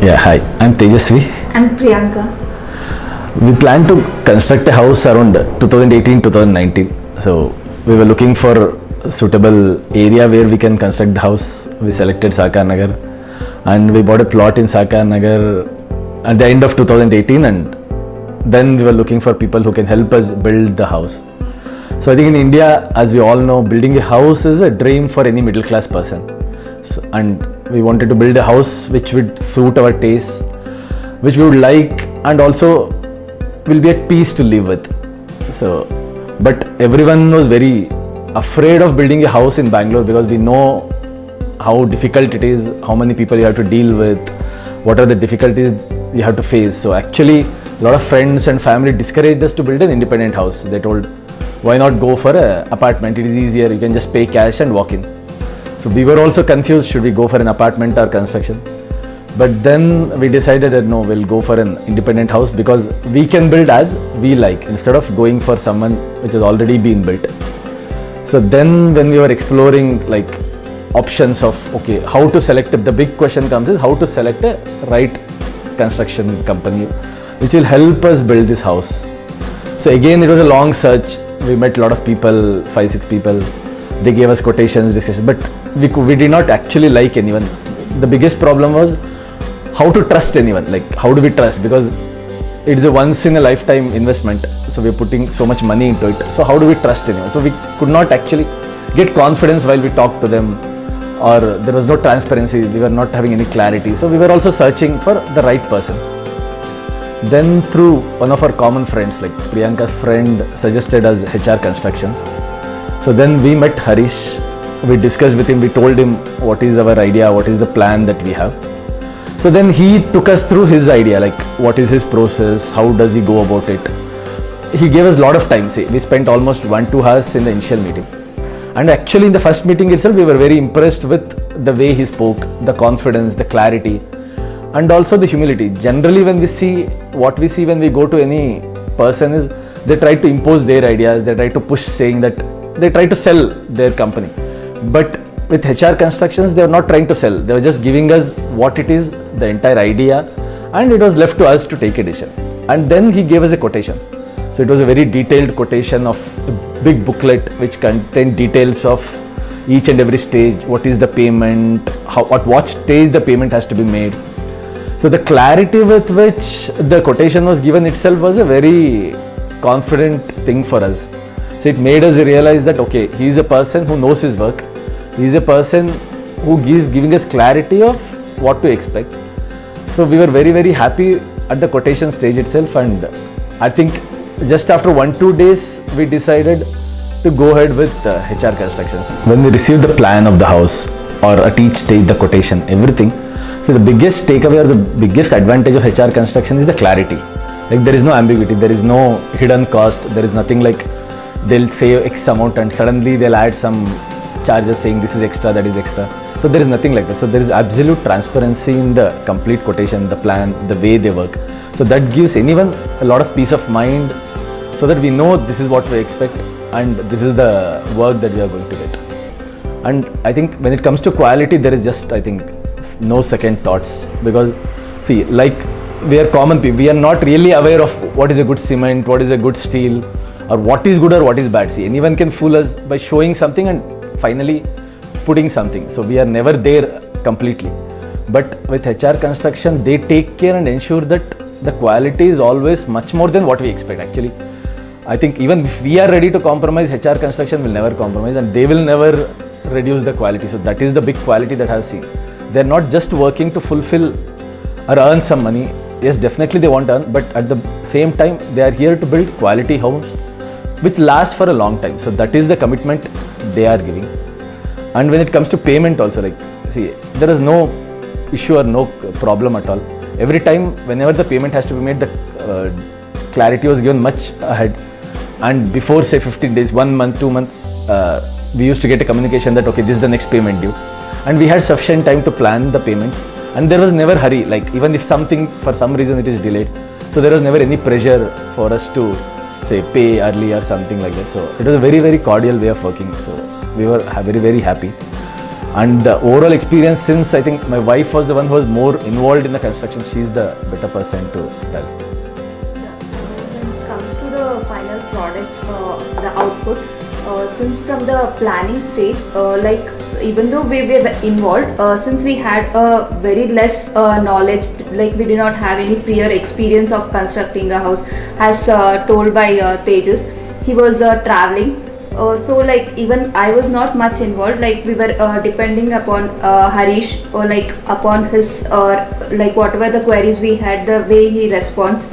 Yeah, hi. I'm Tejasvi. I'm Priyanka. We plan to construct a house around 2018-2019. So we were looking for a suitable area where we can construct the house. We selected Sakar Nagar, and we bought a plot in Sakar Nagar at the end of 2018, and then we were looking for people who can help us build the house. So I think in India, as we all know, building a house is a dream for any middle class person. So, and we wanted to build a house which would suit our tastes, which we would like, and also will be at peace to live with. So, but everyone was very afraid of building a house in Bangalore because we know how difficult it is, how many people you have to deal with, what are the difficulties you have to face. So actually, a lot of friends and family discouraged us to build an independent house. They told, why not go for an apartment? It is easier, you can just pay cash and walk in. So we were also confused, should we go for an apartment or construction? But then we decided that no, we'll go for an independent house because we can build as we like instead of going for someone which has already been built. So then when we were exploring like options of okay, how to select, the big question comes is how to select a right construction company which will help us build this house. So again, it was a long search. We met a lot of people, 5-6 people. They gave us quotations, discussions, but we did not actually like anyone. The biggest problem was how to trust anyone. Like how do we trust? Because it is a once in a lifetime investment. So we're putting so much money into it. So how do we trust anyone? So we could not actually get confidence while we talked to them, or there was no transparency. We were not having any clarity. So we were also searching for the right person. Then through one of our common friends, like Priyanka's friend suggested us HR Constructions. So then we met Harish, we discussed with him, we told him what is our idea, what is the plan that we have. So then he took us through his idea, like what is his process, how does he go about it. He gave us a lot of time, we spent almost 1-2 hours in the initial meeting. And actually in the first meeting itself, we were very impressed with the way he spoke, the confidence, the clarity, and also the humility. Generally when we see, what we see when we go to any person is, they try to impose their ideas, they try to push saying that, they try to sell their company. But with HR Constructions, they were not trying to sell. They were just giving us what it is, the entire idea, and it was left to us to take a decision. And then he gave us a quotation. So it was a very detailed quotation of a big booklet which contained details of each and every stage, what is the payment, at what stage the payment has to be made. So the clarity with which the quotation was given itself was a very confident thing for us. So it made us realize that okay, he is a person who knows his work. He is a person who is giving us clarity of what to expect. So we were very, very happy at the quotation stage itself, and I think just after 1-2 days we decided to go ahead with HR Constructions. When we received the plan of the house, or at each stage the quotation, everything, so the biggest takeaway or the biggest advantage of HR Construction is the clarity. Like there is no ambiguity, there is no hidden cost, there is nothing like they'll say X amount and suddenly they'll add some charges saying this is extra, that is extra. So there is nothing like that. So there is absolute transparency in the complete quotation, the plan, the way they work. So that gives anyone a lot of peace of mind, so that we know this is what we expect and this is the work that we are going to get. And I think when it comes to quality, there is just, I think, no second thoughts, because see, like we are common people, we are not really aware of what is a good cement, what is a good steel, or what is good or what is bad. See, anyone can fool us by showing something and finally putting something. So we are never there completely. But with HR Construction, they take care and ensure that the quality is always much more than what we expect. Actually, I think even if we are ready to compromise, HR Construction will never compromise, and they will never reduce the quality. So that is the big quality that I have seen. They are not just working to fulfill or earn some money. Yes, definitely they want to earn, but at the same time, they are here to build quality homes which last for a long time. So that is the commitment they are giving. And when it comes to payment also, like, see, there is no issue or no problem at all. Every time, whenever the payment has to be made, the clarity was given much ahead. And before say 15 days, 1 month, 2 months, we used to get a communication that okay, this is the next payment due. And we had sufficient time to plan the payments. And there was never hurry, like even if something, for some reason it is delayed. So there was never any pressure for us to say pay early or something like that. So it was a very, very cordial way of working. So we were very, very happy. And the overall experience, since I think my wife was the one who was more involved in the construction, she's the better person to tell. When it comes to the final product, the output, since from the planning stage, like even though we were involved, since we had a very less knowledge, like we did not have any prior experience of constructing a house, as told by Tejas, he was traveling. So like even I was not much involved, like we were depending upon Harish, or like upon his like whatever the queries we had, the way he responds.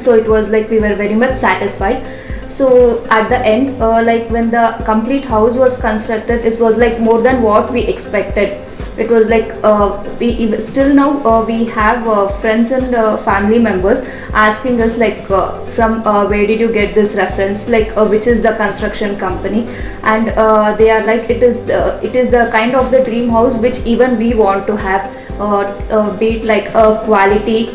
So it was like we were very much satisfied. So at the end, like when the complete house was constructed, it was like more than what we expected. It was like still now we have friends and family members asking us like from where did you get this reference, like which is the construction company, and they are like it is the kind of the dream house which even we want to have, be it like quality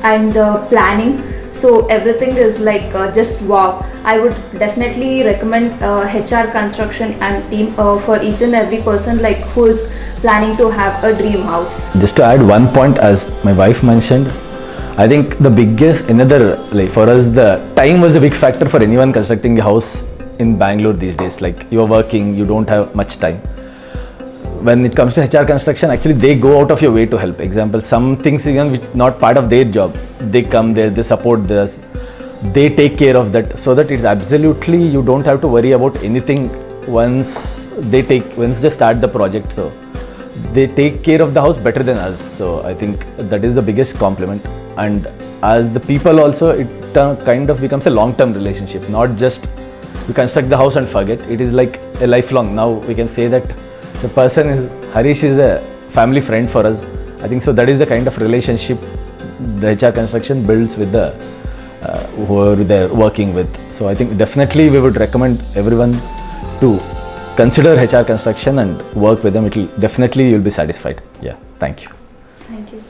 and planning. So everything is like just wow. I would definitely recommend HR Construction and team for each and every person like who is planning to have a dream house. Just to add one point, as my wife mentioned, I think the biggest, another, like for us, the time was a big factor for anyone constructing a house in Bangalore these days. Like you are working, you don't have much time. When it comes to HR construction, actually they go out of your way to help. Example, some things even which not part of their job, they come there, they support this, they take care of that, so that it's absolutely, you don't have to worry about anything once they start the project. So they take care of the house better than us. So I think that is the biggest compliment. And as the people also, it kind of becomes a long-term relationship, not just you construct the house and forget. It is like a lifelong. Now we can say that the person is, Harish is a family friend for us. I think so that is the kind of relationship the HR construction builds with the whoever they're working with. So I think definitely we would recommend everyone to consider HR construction and work with them. It will definitely, you'll be satisfied. Yeah, thank you. Thank you.